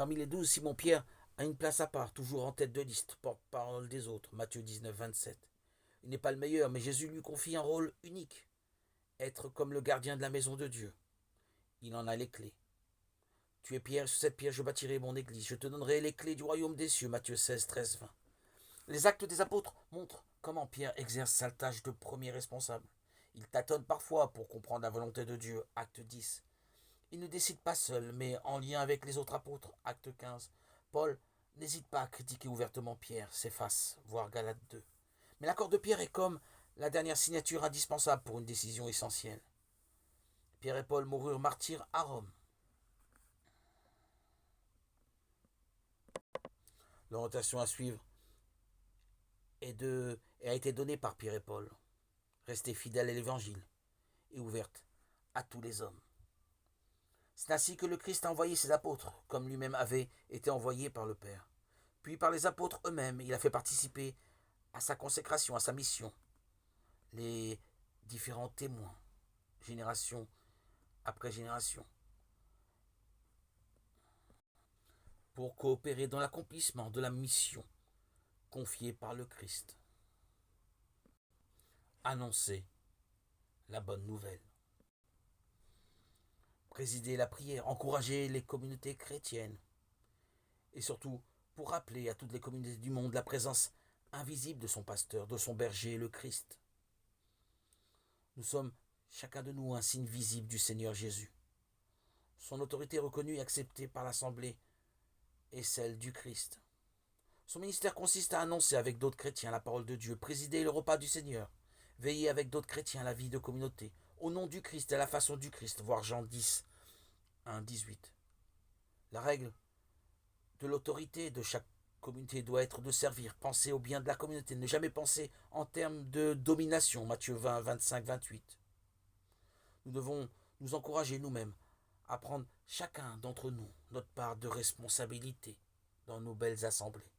Parmi les 12, Simon-Pierre a une place à part, toujours en tête de liste, porte-parole des autres, Matthieu 19, 27. Il n'est pas le meilleur, mais Jésus lui confie un rôle unique, être comme le gardien de la maison de Dieu. Il en a les clés. Tu es Pierre, sur cette pierre je bâtirai mon église, je te donnerai les clés du royaume des cieux, Matthieu 16, 13, 20. Les actes des apôtres montrent comment Pierre exerce sa tâche de premier responsable. Il tâtonne parfois pour comprendre la volonté de Dieu, acte 10. Il ne décide pas seul, mais en lien avec les autres apôtres, acte 15. Paul n'hésite pas à critiquer ouvertement Pierre, s'efface, voire Galates 2. Mais l'accord de Pierre est comme la dernière signature indispensable pour une décision essentielle. Pierre et Paul moururent martyrs à Rome. L'orientation à suivre a été donnée par Pierre et Paul. Restez fidèles à l'évangile et ouverte à tous les hommes. C'est ainsi que le Christ a envoyé ses apôtres, comme lui-même avait été envoyé par le Père. Puis par les apôtres eux-mêmes, il a fait participer à sa consécration, à sa mission, les différents témoins, génération après génération, pour coopérer dans l'accomplissement de la mission confiée par le Christ. Annoncer la bonne nouvelle. Présider la prière, encourager les communautés chrétiennes et surtout pour rappeler à toutes les communautés du monde la présence invisible de son pasteur, de son berger, le Christ. Nous sommes, chacun de nous, un signe visible du Seigneur Jésus. Son autorité reconnue et acceptée par l'Assemblée est celle du Christ. Son ministère consiste à annoncer avec d'autres chrétiens la parole de Dieu, présider le repas du Seigneur, veiller avec d'autres chrétiens la vie de communauté, au nom du Christ et à la façon du Christ, voir Jean 10, 1, 18. La règle de l'autorité de chaque communauté doit être de servir, penser au bien de la communauté, ne jamais penser en termes de domination, Matthieu 20, 25, 28. Nous devons nous encourager nous-mêmes à prendre chacun d'entre nous notre part de responsabilité dans nos belles assemblées.